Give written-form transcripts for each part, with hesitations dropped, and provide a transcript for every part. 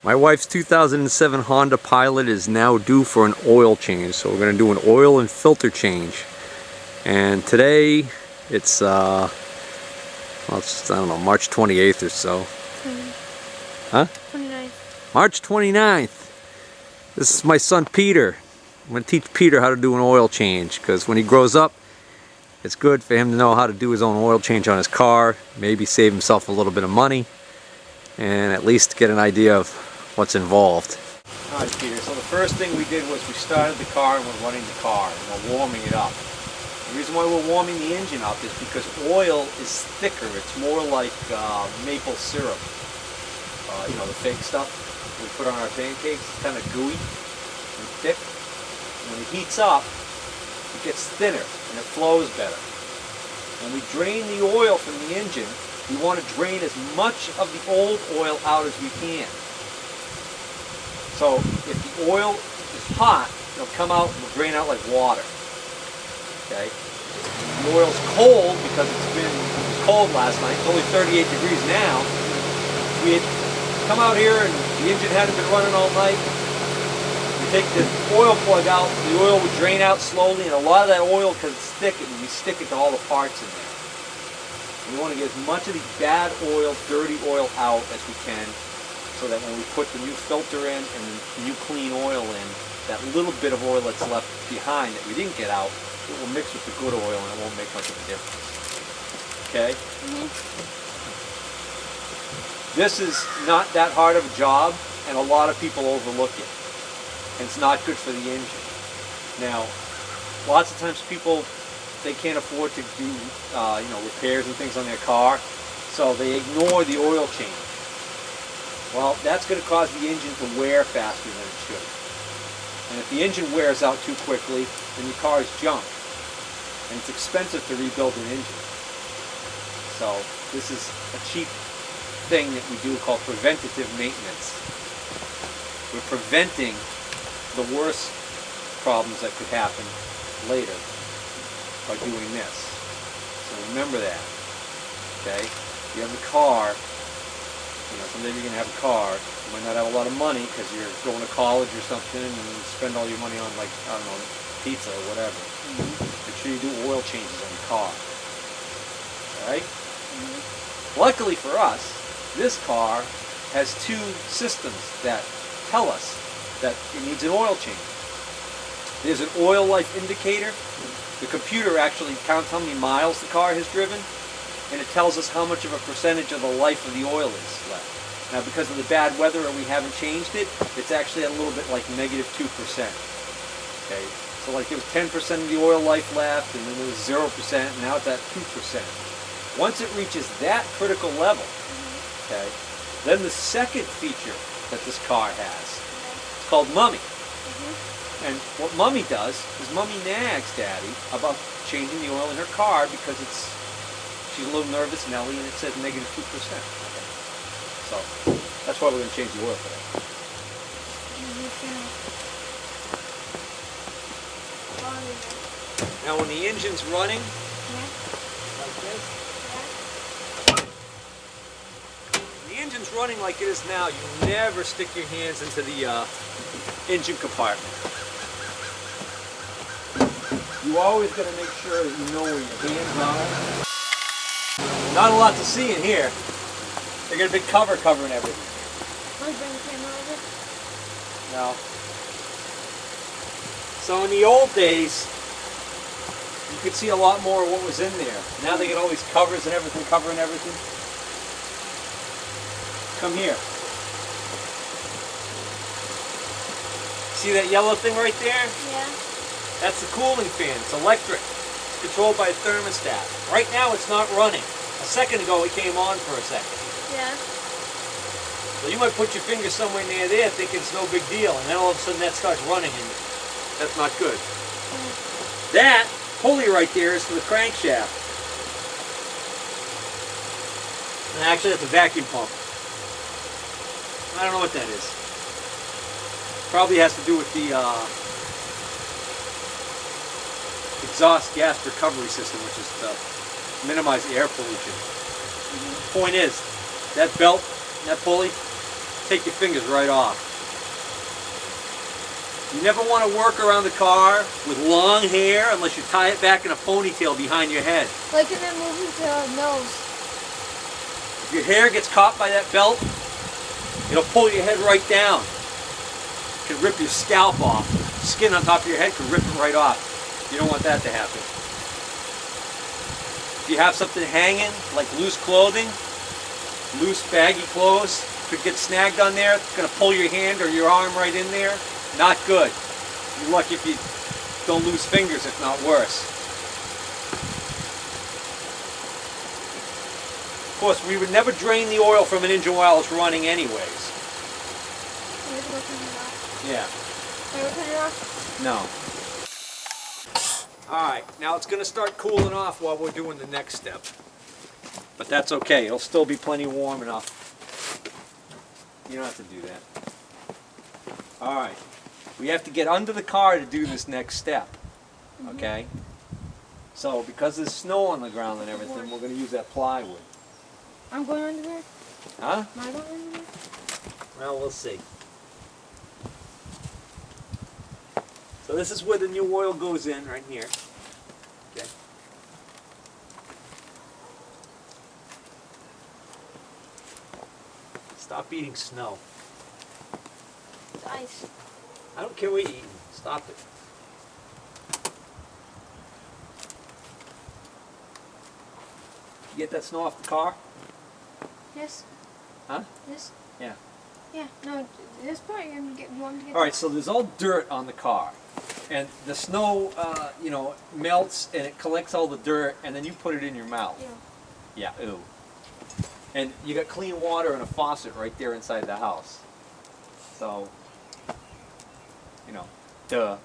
My wife's 2007 Honda Pilot is now due for an oil change, so we're going to do an oil and filter change. And today it's well, it's, I don't know, March 28th or so. Huh? 29th. March 29th. This is my son Peter. I'm going to teach Peter how to do an oil change, because when he grows up, it's good for him to know how to do his own oil change on his car, maybe save himself a little bit of money, and at least get an idea of what's involved. Alright, Peter, so the first thing we did was we started the car and we're running the car and we're warming it up. The reason why we're warming the engine up is because oil is thicker. It's more like maple syrup. You know, the fake stuff we put on our pancakes. It's kind of gooey and thick. When it heats up, it gets thinner and it flows better. When we drain the oil from the engine, we want to drain as much of the old oil out as we can. So if the oil is hot, it'll come out and will drain out like water. Okay? If the oil's cold, because it was cold last night, it's only 38 degrees now. If we had come out here and the engine hadn't been running all night, we take the oil plug out, the oil would drain out slowly, and a lot of that oil, because it's thick, it would be sticking to all the parts in there. We want to get as much of the bad oil, dirty oil out as we can, so that when we put the new filter in and the new clean oil in, that little bit of oil that's left behind that we didn't get out, it will mix with the good oil and it won't make much of a difference. Okay? This is not that hard of a job, and a lot of people overlook it. And it's not good for the engine. Now, lots of times people, they can't afford to do you know, repairs and things on their car, so they ignore the oil change. Well, that's going to cause the engine to wear faster than it should. And if the engine wears out too quickly, then your car is junk. And it's expensive to rebuild an engine. So this is a cheap thing that we do called preventative maintenance. We're preventing the worst problems that could happen later by doing this. So remember that. Okay? You have a car. You know, someday you're going to have a car. You might not have a lot of money because you're going to college or something and you spend all your money on, like, I don't know, pizza or whatever. Make sure you do oil changes on your car. Alright? Luckily for us, this car has two systems that tell us that it needs an oil change. There's an oil life indicator. The computer actually counts how many miles the car has driven, and it tells us how much of a percentage of the life of the oil is left. Now, because of the bad weather and we haven't changed it, it's actually a little bit like -2%. Okay, so like there was 10% of the oil life left, and then there was 0%, and now it's at 2%. Once it reaches that critical level, okay, then the second feature that this car has, it's called Mummy. And what Mummy does is Mummy nags Daddy about changing the oil in her car because she's a little nervous, Nelly, and it says -2%. Okay. So that's why we're going to change the oil today. Now when the engine's running, like this, when the engine's running like it is now, you never stick your hands into the engine compartment. You always got to make sure that you know where your hands are. Not a lot to see in here. They got a big cover covering everything. No. So in the old days, you could see a lot more of what was in there. Now they get all these covers and everything covering everything. Come here. See that yellow thing right there? Yeah. That's the cooling fan. It's electric. It's controlled by a thermostat. Right now it's not running. A second ago it came on for a second. Yeah. So you might put your finger somewhere near there thinking it's no big deal, and then all of a sudden that starts running, and that's not good. That pulley right there is for the crankshaft. And actually that's a vacuum pump. I don't know what that is. Probably has to do with the exhaust gas recovery system, which is to minimize air pollution. Point is, that belt, that pulley, take your fingers right off. You never want to work around the car with long hair unless you tie it back in a ponytail behind your head. Like in that movie, The Nose. If your hair gets caught by that belt, it'll pull your head right down. It can rip your scalp off. The skin on top of your head can rip it right off. You don't want that to happen. If you have something hanging, like loose clothing, loose baggy clothes, could get snagged on there, it's going to pull your hand or your arm right in there. Not good. You're lucky if you don't lose fingers, if not worse. Of course, we would never drain the oil from an engine while it's running anyways. Yeah. No. Alright, now it's going to start cooling off while we're doing the next step. But that's okay, it'll still be plenty warm enough. You don't have to do that. Alright, we have to get under the car to do this next step. Okay? So, because there's snow on the ground and everything, we're going to use that plywood. I'm going under there? Huh? Am I going under there? Well, we'll see. So this is where the new oil goes in, right here. Okay. Stop eating snow. It's ice. I don't care what you're eating. Stop it. You get that snow off the car? Yes. Huh? Yes. Yeah. Yeah. No, this part you want to get. All right, so there's all dirt on the car. And the snow, you know, melts and it collects all the dirt and then you put it in your mouth. Yeah. Yeah, ooh. And you got clean water and a faucet right there inside the house. So, you know, duh.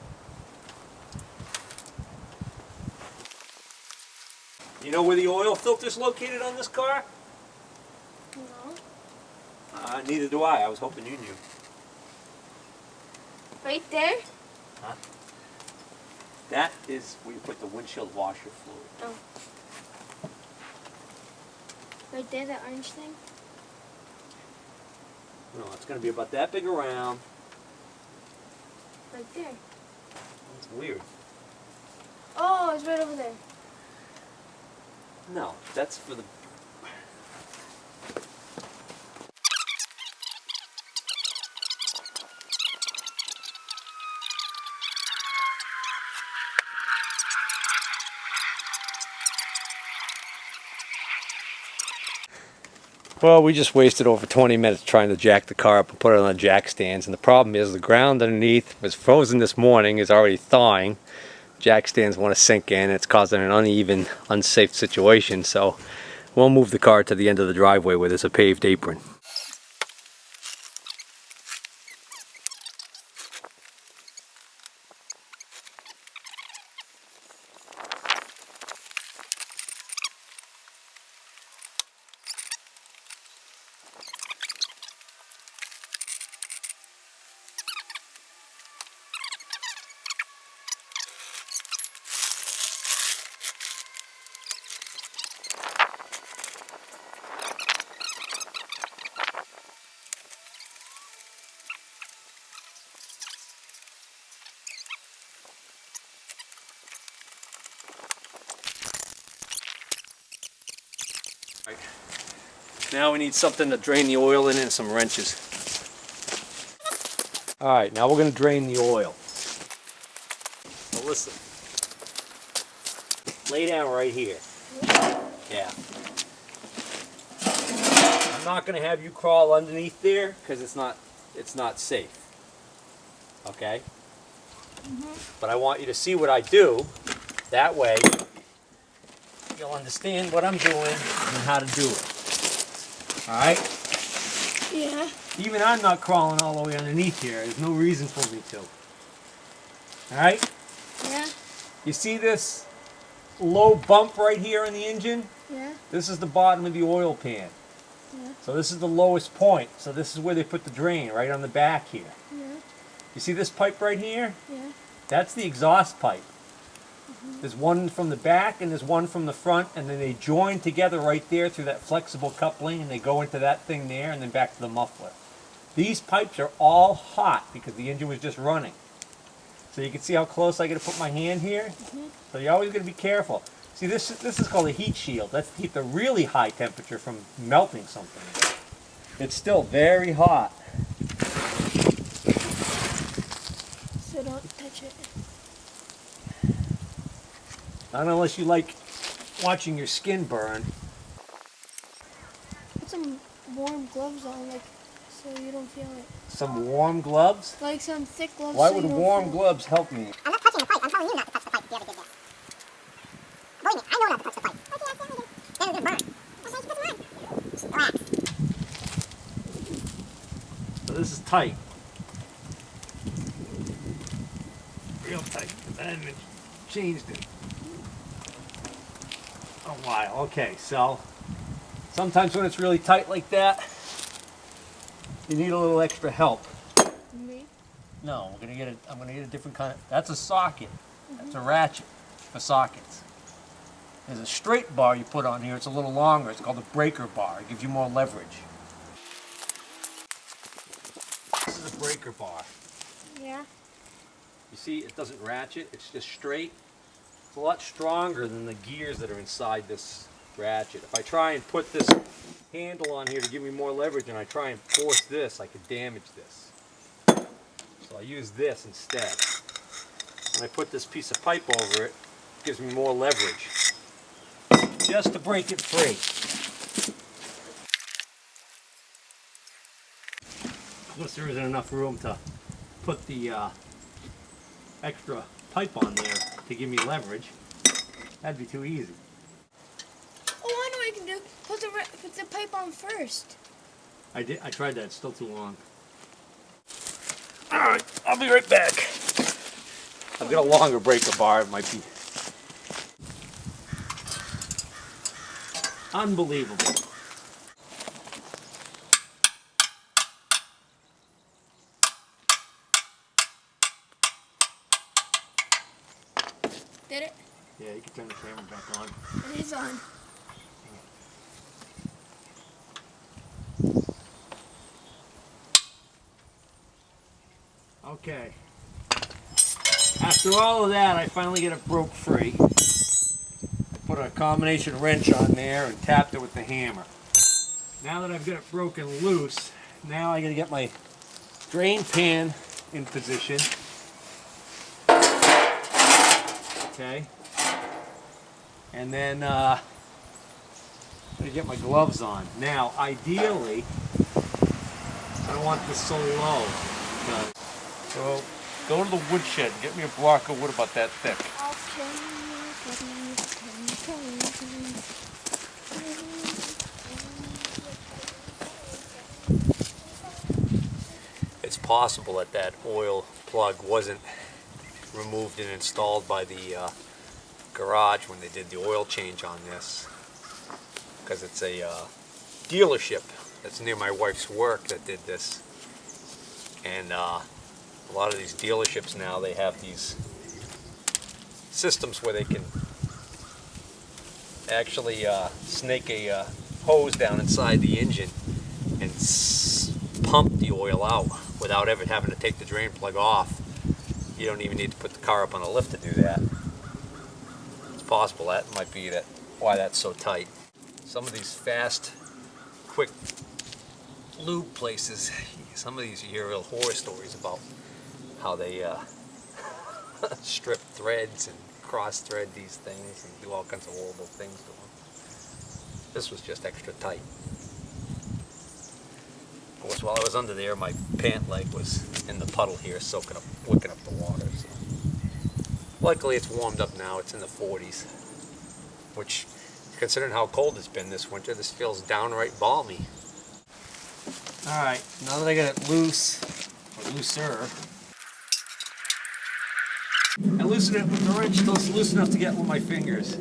You know where the oil filter's located on this car? No. Neither do I. I was hoping you knew. Right there? Huh? That is where you put the windshield washer fluid. Oh. Right there, that orange thing? No, it's going to be about that big around. Right there. That's weird. Oh, it's right over there. No, that's for the... Well, we just wasted over 20 minutes trying to jack the car up and put it on the jack stands, and the problem is the ground underneath was frozen this morning, is already thawing. Jack stands want to sink in, it's causing an uneven, unsafe situation, so we'll move the car to the end of the driveway where there's a paved apron. Now we need something to drain the oil in and some wrenches. Alright, now we're going to drain the oil. So listen. Lay down right here. Yeah. I'm not going to have you crawl underneath there because it's not safe. Okay? But I want you to see what I do. That way you'll understand what I'm doing and how to do it. Alright? Yeah. Even I'm not crawling all the way underneath here. There's no reason for me to. Alright? Yeah. You see this low bump right here in the engine? Yeah. This is the bottom of the oil pan. Yeah. So this is the lowest point. So this is where they put the drain, right on the back here. Yeah. You see this pipe right here? Yeah. That's the exhaust pipe. There's one from the back and there's one from the front, and then they join together right there through that flexible coupling, and they go into that thing there and then back to the muffler. These pipes are all hot because the engine was just running. So you can see how close I got to put my hand here. So you're always going to be careful. See, this is called a heat shield. That's to keep the really high temperature from melting something. It's still very hot. So don't touch it. Not unless you like watching your skin burn. Put some warm gloves on, like, so you don't feel it. Some warm gloves? Like some thick gloves. Why so would you don't warm feel gloves help me? I'm not touching the pipe. I'm telling you not to touch the pipe if you ever did this. Believe me, I know not to touch the pipe. Then it's gonna burn. Okay, put them on. Relax. So this is tight. Real tight. And then it changed it. A while. Okay, so sometimes when it's really tight like that, you need a little extra help. Me? No, I'm gonna get a different kind of. That's a socket. That's a ratchet for sockets. There's a straight bar you put on here. It's a little longer. It's called a breaker bar. It gives you more leverage. This is a breaker bar. Yeah. You see, it doesn't ratchet. It's just straight. It's a lot stronger than the gears that are inside this ratchet. If I try and put this handle on here to give me more leverage and I try and force this, I could damage this. So I use this instead. When I put this piece of pipe over it, it gives me more leverage. Just to break it free. Unless there isn't enough room to put the extra pipe on there to give me leverage, that'd be too easy. Oh, I know what you can do. Put the pipe on first. I tried that. It's still too long. All right, I'll be right back. I've got a longer breaker bar. It might be unbelievable. Did it? Yeah, you can turn the camera back on. It is on. Okay. After all of that, I finally get it broke free. I put a combination wrench on there and tapped it with the hammer. Now that I've got it broken loose, now I gotta get my drain pan in position. Okay. And then I'm gonna get my gloves on. Now, ideally, I don't want this so low. So go to the woodshed and get me a block of wood about that thick. It's possible that that oil plug wasn't removed and installed by the garage when they did the oil change on this, because it's a dealership that's near my wife's work that did this. And a lot of these dealerships now, they have these systems where they can actually snake a hose down inside the engine and pump the oil out without ever having to take the drain plug off. You don't even need to put the car up on a lift to do that. It's possible that might be why that's so tight. Some of these fast, quick lube places, some of these you hear real horror stories about how they strip threads and cross thread these things and do all kinds of horrible things to them. This was just extra tight. Of course, while I was under there, my pant leg was in the puddle here, soaking up, wicking up the water. So. Luckily, it's warmed up now. It's in the 40s, which, considering how cold it's been this winter, this feels downright balmy. All right, now that I got it loose, or looser, I loosen it with the wrench till it's loose enough to get with my fingers.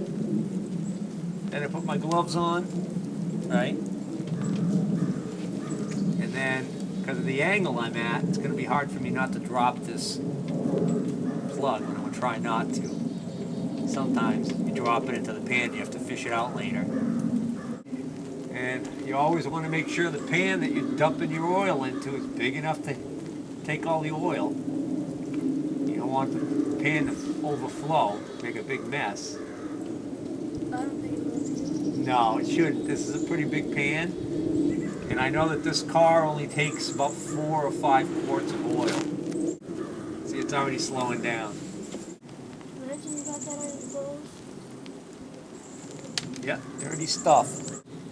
Then I put my gloves on, right? And then, because of the angle I'm at, it's going to be hard for me not to drop this plug, and I'm going to try not to. Sometimes you drop it into the pan, you have to fish it out later. And you always want to make sure the pan that you're dumping your oil into is big enough to take all the oil. You don't want the pan to overflow, make a big mess. I don't think it will. No, it shouldn't. This is a pretty big pan. And I know that this car only takes about 4 or 5 quarts of oil. See, it's already slowing down. Imagine you got that on your clothes. Yeah, dirty stuff.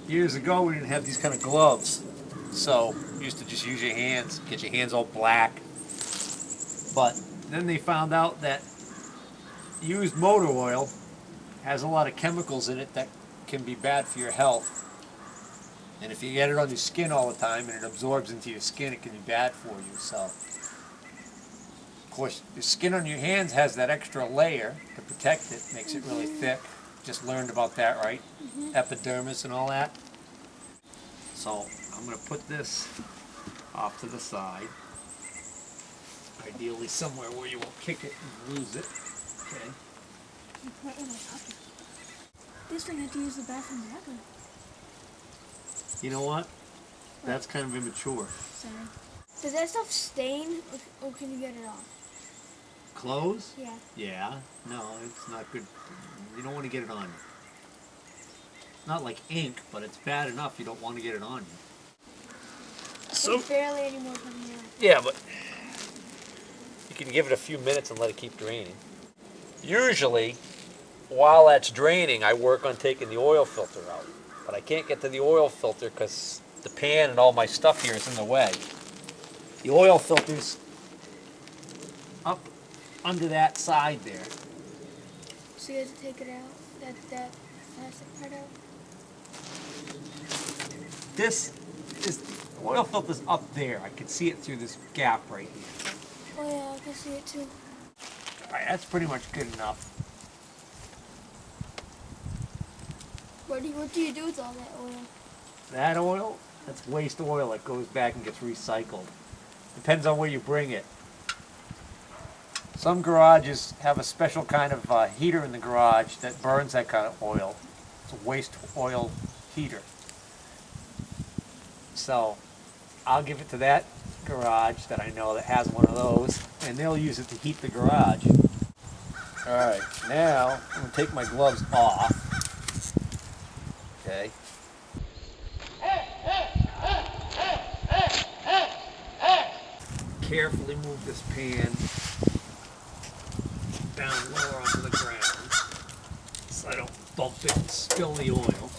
Years ago, we didn't have these kind of gloves. So, you used to just use your hands, get your hands all black. But then they found out that used motor oil has a lot of chemicals in it that can be bad for your health. And if you get it on your skin all the time and it absorbs into your skin, it can be bad for you. So, of course, the skin on your hands has that extra layer to protect it, makes it really thick. Just learned about that, right? Epidermis and all that. So, I'm going to put this off to the side. Ideally somewhere where you won't kick it and lose it. Okay. You put it in my pocket. This thing had to use the bathroom badly. You know what? That's kind of immature. Sorry. Does that stuff stain, or can you get it off? Clothes? Yeah. Yeah. No, it's not good. You don't want to get it on you. Not like ink, but it's bad enough you don't want to get it on you. So, There's barely any more coming out. yeah, but you can give it a few minutes and let it keep draining. Usually, while that's draining, I work on taking the oil filter out. But I can't get to the oil filter because the pan and all my stuff here is in the way. The oil filter's up under that side there. So you have to take it out, that plastic part out? This is, the oil filter's up there. I can see it through this gap right here. Oh yeah, I can see it too. Alright, that's pretty much good enough. What do you do with all that oil? That oil, that's waste oil that goes back and gets recycled. Depends on where you bring it. Some garages have a special kind of heater in the garage that burns that kind of oil. It's a waste oil heater. So I'll give it to that garage that I know that has one of those, and they'll use it to heat the garage. Alright, now I'm going to take my gloves off. Okay. Carefully move this pan down lower onto the ground so I don't bump it and spill the oil.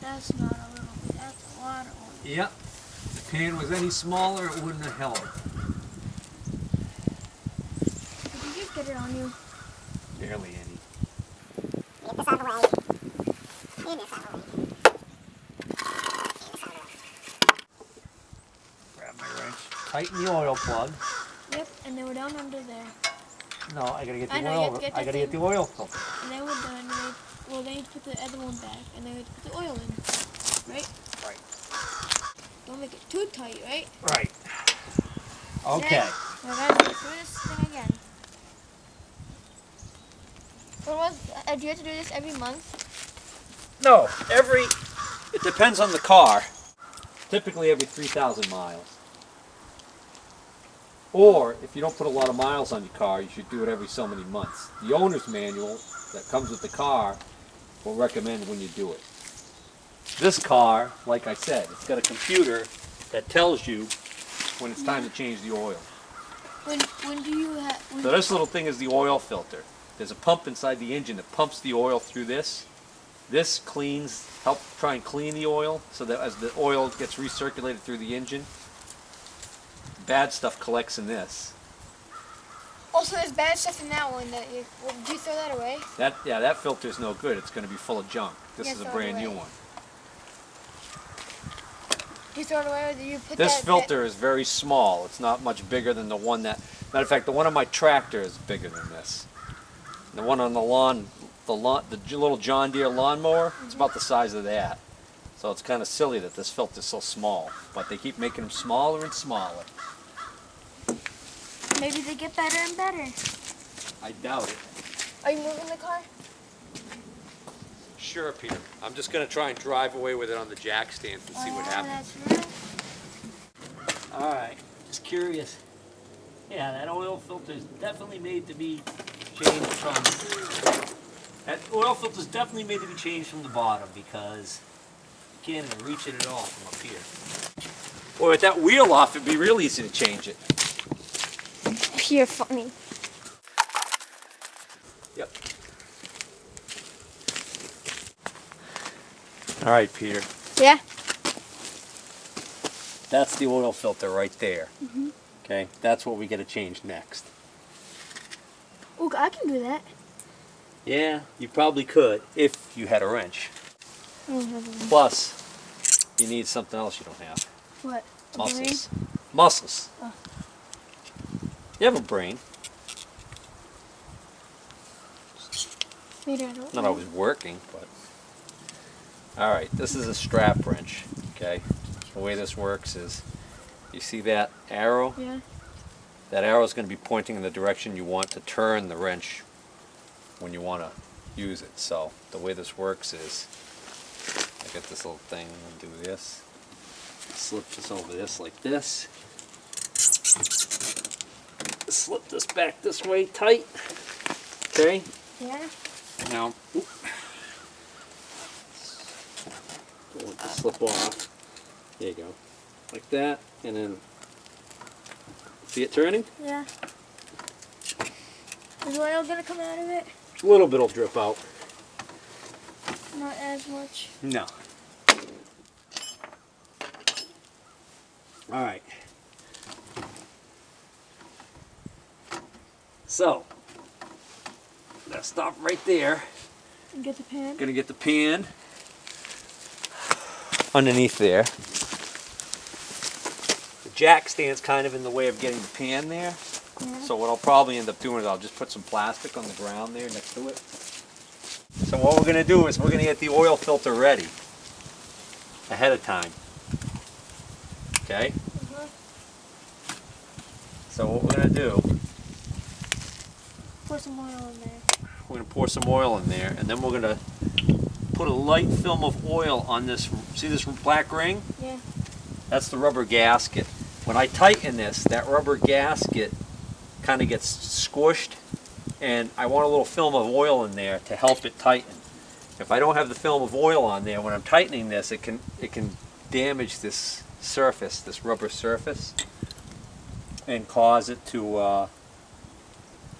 That's not a little bit, that's a lot of oil. Yep. If the pan was any smaller, it wouldn't have held. Did you just get it on you? Barely any. Get this out of the way. Get this out of the way. Grab my wrench. Tighten the oil plug. Yep, and then we're down under there. No, I gotta get I the know, you have oil. to get I the gotta get the thing. oil filter. And then we're done. Well, then you put the other one back, and then we put the oil in. Right? Right. Don't make it too tight, right? Right. Okay. Then we're gonna do this thing again. Do you have to do this every month? No, it depends on the car. Typically every 3,000 miles. Or, if you don't put a lot of miles on your car, you should do it every so many months. The owner's manual that comes with the car will recommend when you do it. This car, like I said, it's got a computer that tells you when it's time to change the oil. When do you have? So this little thing is the oil filter. There's a pump inside the engine that pumps the oil through this. This helps try and clean the oil so that as the oil gets recirculated through the engine, bad stuff collects in this. Also, there's bad stuff in that one. Do you throw that away? That filter's no good. It's going to be full of junk. This Yeah, is a throw it brand new away. one. Do you throw it away, or do you put This that? filter is very small. It's not much bigger than the one that. Matter of fact, the one on my tractor is bigger than this. The one on the lawn, the little John Deere lawnmower, it's about the size of that. So it's kind of silly that this filter's so small, but they keep making them smaller and smaller. Maybe they get better and better. I doubt it. Are you moving the car? Sure, Peter. I'm just gonna try and drive away with it on the jack stand and see what happens. That's right. All right, just curious. Yeah, that oil filter is definitely made to be changed from. That oil filter is definitely made to be changed from the bottom because you can't even reach it at all from up here. Boy, with that wheel off, it'd be real easy to change it. You're funny. Yep. All right, Peter. Yeah. That's the oil filter right there. Okay, that's what we got to change next. Oh, I can do that. Yeah, you probably could if you had a wrench. I don't have one. Plus, you need something else you don't have. What? A Muscles. Muscles. Oh. You have a brain. Maybe I don't. Not know. always working, but. All right, this is a strap wrench. Okay, the way this works is, you see that arrow? Yeah. That arrow is going to be pointing in the direction you want to turn the wrench when you want to use it. So the way this works is, I get this little thing and do this. Slip this over this like this. Slip this back this way tight. Okay. Yeah. Now, don't want it to slip off. There you go. Like that, and then see it turning? Yeah. Is oil gonna come out of it? A little bit will drip out. Not as much. No. All right. So, let's stop right there. Get the pan. Gonna get the pan underneath there. The jack stand's kind of in the way of getting the pan there. Yeah. So what I'll probably end up doing is I'll just put some plastic on the ground there next to it. So what we're gonna do is we're gonna get the oil filter ready ahead of time. Okay? So what we're gonna do, Pour some oil in there. we're gonna pour some oil in there, and then we're gonna put a light film of oil on this. See this black ring? Yeah. That's the rubber gasket. When I tighten this, that rubber gasket kind of gets squished, and I want a little film of oil in there to help it tighten. If I don't have the film of oil on there, when I'm tightening this, it can damage this surface, this rubber surface, and cause it to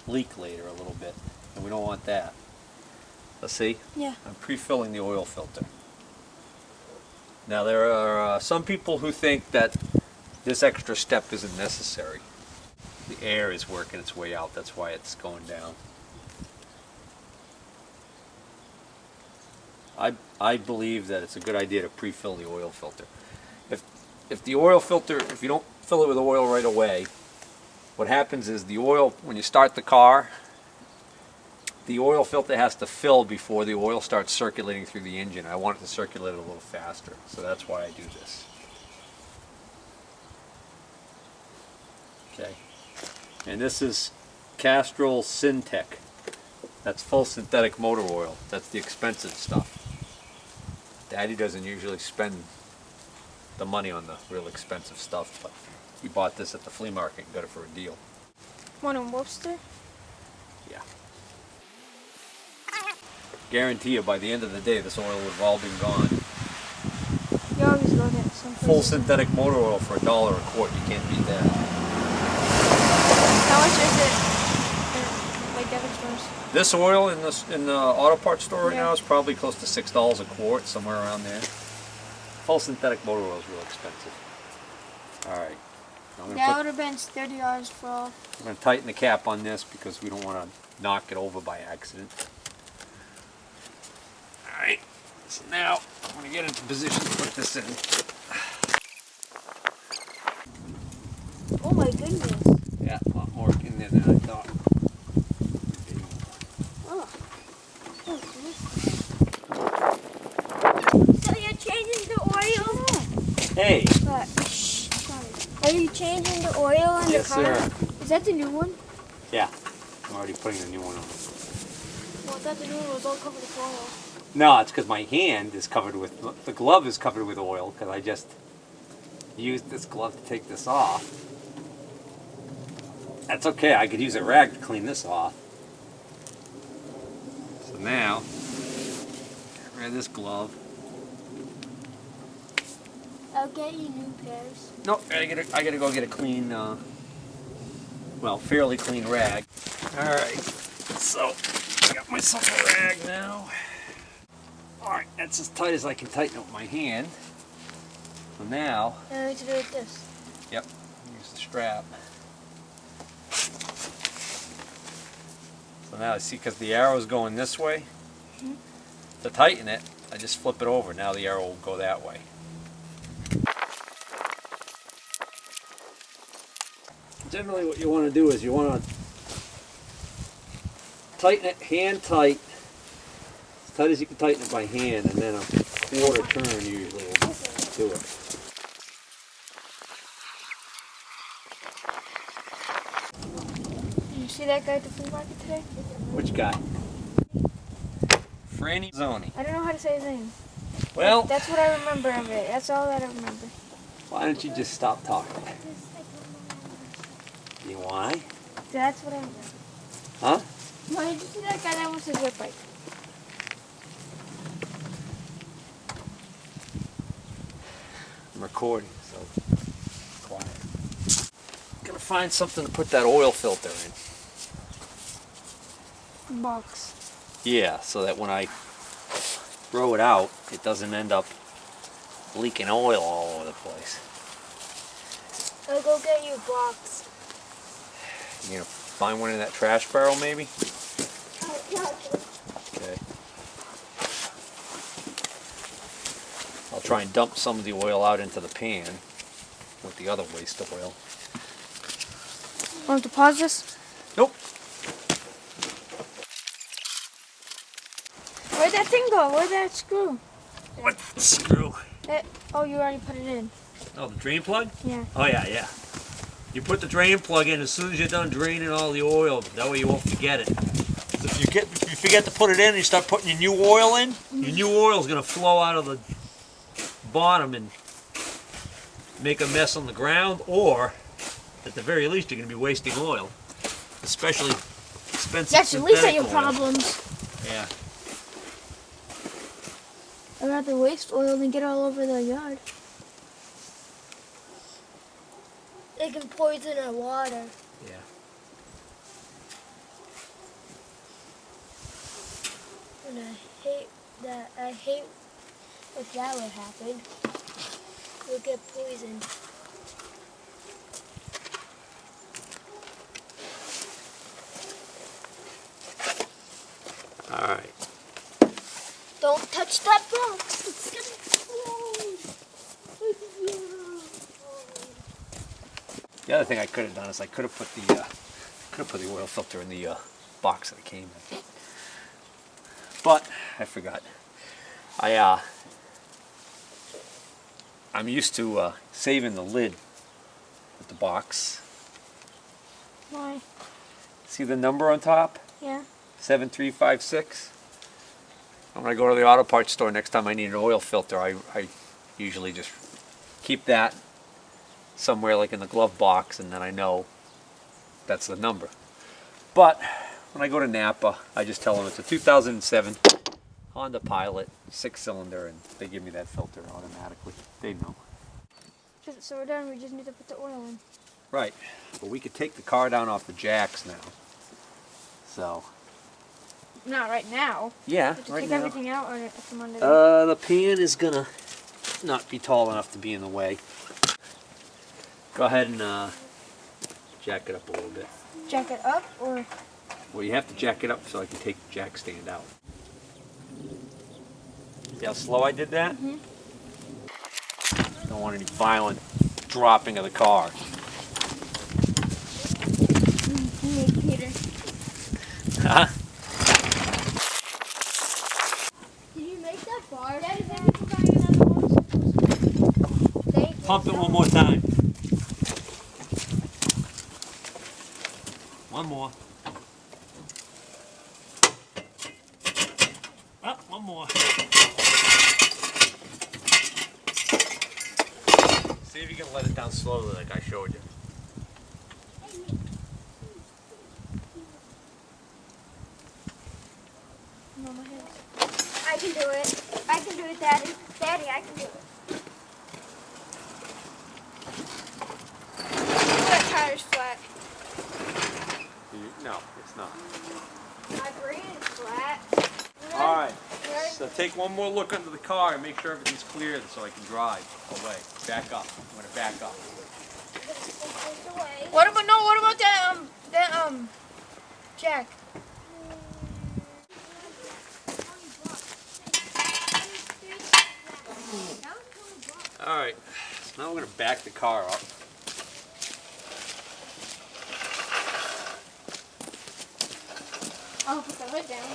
leak later a little bit, and we don't want that. Let's see. Yeah. I'm pre-filling the oil filter. Now there are some people who think that this extra step isn't necessary. The air is working its way out, that's why it's going down. I believe that it's a good idea to pre-fill the oil filter. If the oil filter, if you don't fill it with oil right away, what happens is the oil, when you start the car, the oil filter has to fill before the oil starts circulating through the engine. I want it to circulate a little faster, so that's why I do this. Okay. And this is Castrol Syntec. That's full synthetic motor oil. That's the expensive stuff. Daddy doesn't usually spend the money on the real expensive stuff, but he bought this at the flea market and got it for a deal. One in Worcester? Yeah. Guarantee you by the end of the day this oil would have all been gone. You always go get some Full synthetic motor oil for $1 a quart. You can't beat that. How much is it? Like Devon stores. This oil in the auto parts store right Yeah. now is probably close to $6 a quart, somewhere around there. Full synthetic motor oil is real expensive. All right. I'm That gonna would have been $30 for all. I'm gonna tighten the cap on this because we don't want to knock it over by accident. All right. So now I'm gonna get into position to put this in. Oh my goodness. Yeah, a lot more in there than I thought. Oh. So you're changing the oil? Hey. What? Sorry. Are you changing the oil in Yes, the car? sir. Is that the new one? Yeah. I'm already putting the new one on. Well, I thought the new one was all covered with oil. No, it's because my hand is covered with, the glove is covered with oil because I just used this glove to take this off. That's okay, I could use a rag to clean this off. So now, get rid of this glove. I'll get you new pairs. Nope, I gotta go get a clean, well, fairly clean rag. Alright, so I got myself a rag now. Alright, that's as tight as I can tighten up my hand. So now, And I need to do it with this. yep, use the strap. So now, see, because the arrow's going this way, to tighten it, I just flip it over. Now the arrow will go that way. Generally what you want to do is you want to tighten it hand tight, as tight as you can tighten it by hand, and then a quarter turn usually will do it. Did you see that guy at the flea market today? Which guy? Franny Zoni. I don't know how to say his name. Well, That's what I remember of it. That's all that I remember. why don't you just stop talking? You why? That's what I remember. Huh? Why did you see that guy that wants his whip bike? I'm recording, so quiet. Gotta find something to put that oil filter in. Box. Yeah, so that when I throw it out, it doesn't end up leaking oil all over the place. I'll go get you a box. You gonna find one in that trash barrel, maybe? Okay. I'll try and dump some of the oil out into the pan with the other waste oil. Want to pause this? Nope. Where'd that thing go? Where'd that screw? What screw? Oh, you already put it in. Oh, the drain plug? Yeah. Oh yeah, yeah. You put the drain plug in as soon as you're done draining all the oil. That way you won't forget it. So if you forget to put it in and you start putting your new oil in, your new oil is going to flow out of the bottom and make a mess on the ground, or at the very least you're going to be wasting oil, especially expensive That's the least of synthetic your oil. problems. Yeah. I'd rather waste oil than get all over the yard. It can poison our water. Yeah. And I hate that. I hate if that would happen. We'll get poisoned. All right. Don't touch that box. It's gonna explode. The other thing I could have done is I could have put the oil filter in the box that it came in. But I forgot. I'm used to saving the lid with the box. Why? See the number on top? Yeah. 7356. When I go to the auto parts store next time I need an oil filter, I usually just keep that somewhere like in the glove box, and then I know that's the number. But when I go to Napa, I just tell them it's a 2007 Honda Pilot 6-cylinder, and they give me that filter automatically. They know. So we're done. We just need to put the oil in. Right. But we could take the car down off the jacks now. So. Not right now. Yeah, Just right take now. everything out or come under there. The pan is gonna not be tall enough to be in the way. Go ahead and jack it up a little bit. Jack it up or? Well, you have to jack it up so I can take the jack stand out. See how slow I did that? Mhm. Don't want any violent dropping of the car. Me, Peter. Huh? Did you make that bar? Daddy, thank you for buying another one. Thank you. Pump it one more time. One more. Up, one more. let it down slowly like I showed you. No, my hands. I can do it. I can do it, Daddy. Daddy, I can do it. That tire's flat. No, it's not. My brain is flat. All right. Ready? So take one more look under the car and make sure everything's clear so I can drive away. Back up. I'm gonna back up. What about that Jack? All right. So now we're gonna back the car up. I'll put the hood down.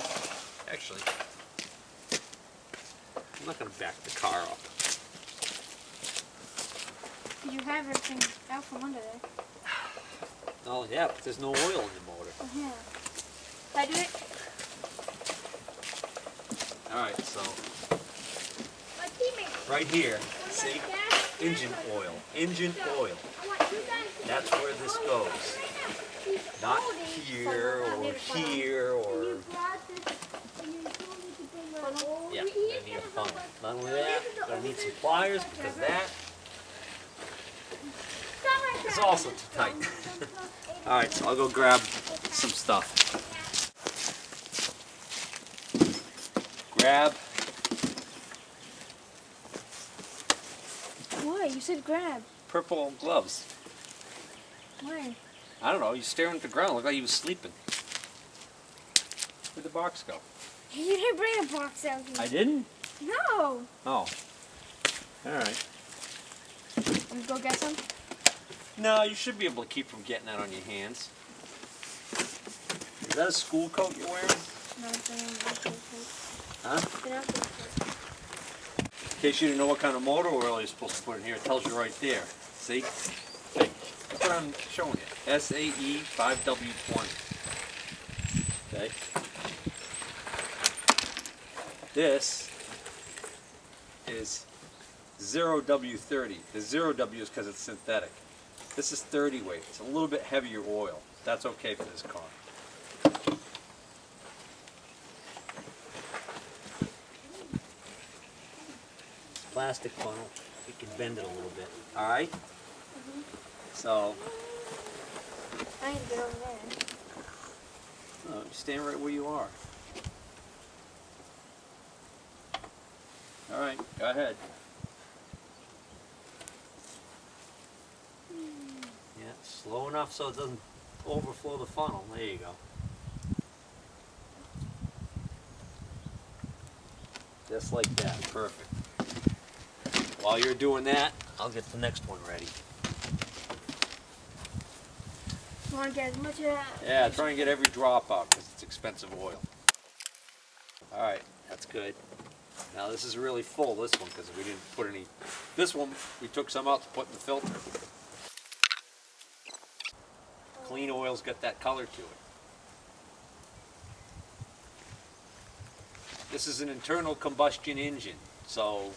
Actually, I'm not gonna back the car up. You have everything out from under there. Oh yeah, but there's no oil in the motor. Yeah. Can I do it? All right. So My teammate. right here, see, engine oil. Engine oil. That's where this goes. Not here or here or. Yeah, I need a funnel. Not only that, but I need some pliers because that is also too tight. Alright, so I'll go grab some stuff. Grab. Why? You said grab. Purple gloves. Why? I don't know, you staring at the ground, look like you was sleeping. Where'd the box go? You didn't bring a box out here. I didn't? No. Oh. Alright. I'm gonna go get some. No, you should be able to keep from getting that on your hands. Is that a school coat you're wearing? No, it's an outdoor coat. Huh? It's an outdoor coat. In case you didn't know what kind of motor oil you're supposed to put in here, it tells you right there. See? Hey, that's what I'm showing you. SAE 5W20. Okay? This is 0W30. The 0W is because it's synthetic. This is 30 weight. It's a little bit heavier oil. That's okay for this car. Plastic funnel. You can bend it a little bit. All right. So, I ain't get over there. you stand right where you are. All right. Go ahead. Yeah, slow enough so it doesn't overflow the funnel. There you go. Just like that. Perfect. While you're doing that, I'll get the next one ready. You want to get as much of that? Yeah, try and get every drop out because it's expensive oil. All right, that's good. Now this is really full, this one, because we didn't put any. This one, we took some out to put in the filter. Clean oil's got that color to it. This is an internal combustion engine, so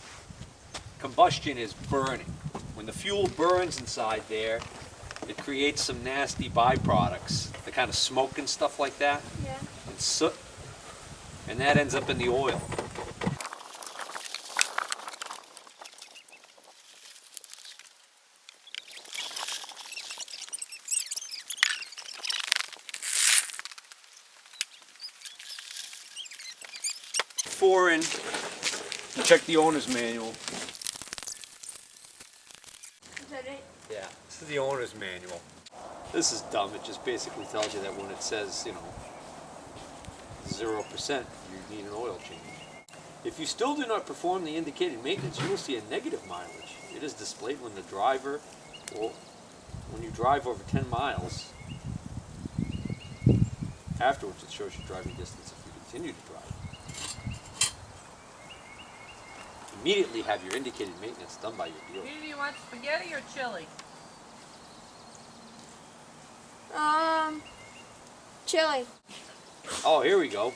combustion is burning. When the fuel burns inside there, it creates some nasty byproducts, the kind of smoke and stuff like that, Yeah. and soot, and that ends up in the oil. Foreign. Check the owner's manual. Is that it? Yeah, this is the owner's manual. This is dumb. It just basically tells you that when it says, 0%, you need an oil change. If you still do not perform the indicated maintenance, you will see a negative mileage. It is displayed when the driver, or when you drive over 10 miles. Afterwards, it shows your driving distance if you continue to drive. Immediately have your indicated maintenance done by your dealer. Do you want spaghetti or chili? Chili. Oh, here we go.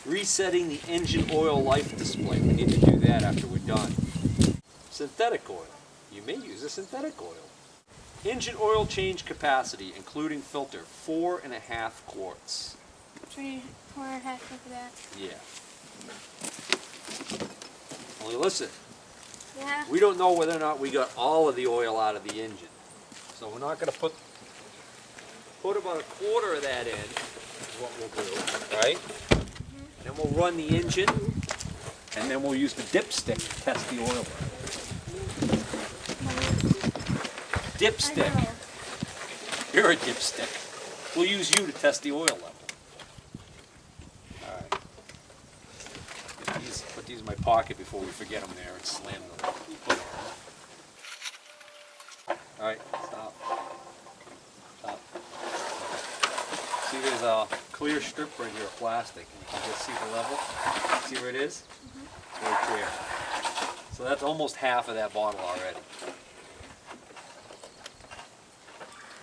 Resetting the engine oil life display. We need to do that after we're done. Synthetic oil. you may use a synthetic oil. Engine oil change capacity, including filter, 4.5 quarts. 4.5 for that. Yeah. Only listen, Yeah. we don't know whether or not we got all of the oil out of the engine. So we're not going to put about a quarter of that in, is what we'll do, right? And then we'll run the engine, and then we'll use the dipstick to test the oil level. Dipstick. You're a dipstick. We'll use you to test the oil level. Alright. Put these in my pocket before we forget them there and slam them. Alright, stop. Stop. See, there's a clear strip right here of plastic. You can just see the level. See where it is? It's right there. So that's almost half of that bottle already.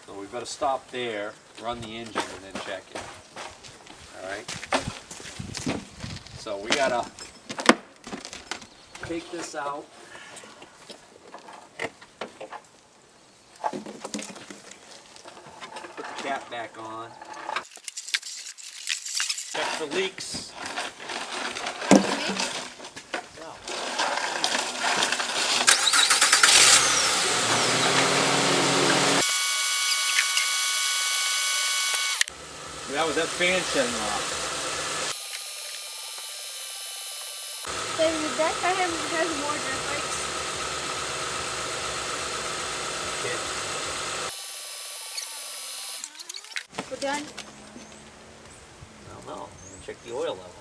So we've got to stop there, run the engine, and then check it. Alright? So we got to take this out. Put the cap back on. Check for leaks. That was that fan shutting off. Baby, that guy has more graphics. We're done. I don't know. I'm gonna check the oil level.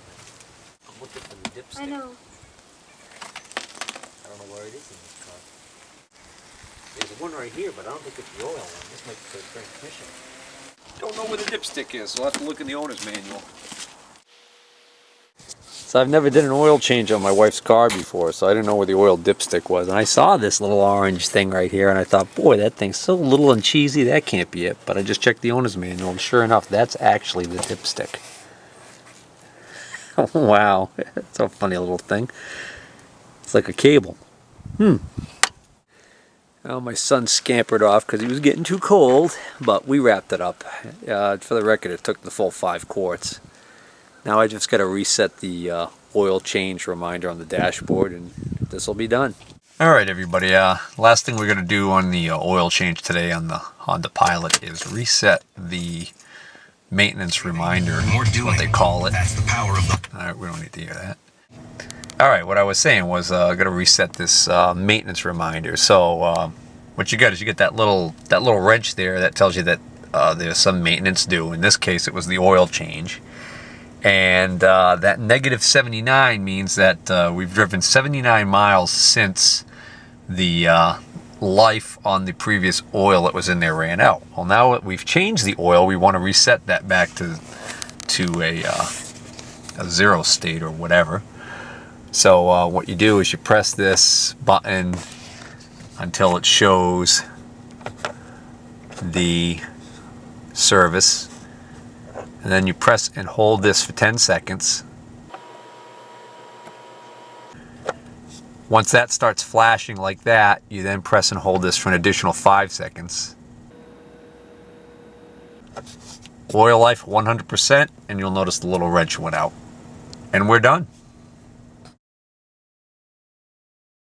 I'm looking for the dipstick. I know. I don't know where it is in this car. There's one right here, but I don't think it's the oil one. This might be the transmission. Don't know where the dipstick is, so we'll have to look in the owner's manual. So I've never did an oil change on my wife's car before, so I didn't know where the oil dipstick was. And I saw this little orange thing right here, and I thought, boy, that thing's so little and cheesy, that can't be it. But I just checked the owner's manual, and sure enough, that's actually the dipstick. Wow, it's a funny little thing. It's like a cable. Well, my son scampered off because he was getting too cold, but we wrapped it up. For the record, it took the full 5 quarts. Now I just got to reset the oil change reminder on the dashboard, and this will be done. All right, everybody. Last thing we're going to do on the oil change today on the Honda Pilot is reset the maintenance reminder. That's what they call it. That's the power of the... All right, we don't need to hear that. All right, what I was saying was I got to reset this maintenance reminder. So what you got is you get that little wrench there that tells you that there's some maintenance due. In this case, it was the oil change. And that negative 79 means that we've driven 79 miles since the life on the previous oil that was in there ran out. Well, now that we've changed the oil, we want to reset that back to a 0 state or whatever. So what you do is you press this button until it shows the service, and then you press and hold this for 10 seconds. Once that starts flashing like that, you then press and hold this for an additional 5 seconds. Oil life 100%, and you'll notice the little wrench went out. And we're done.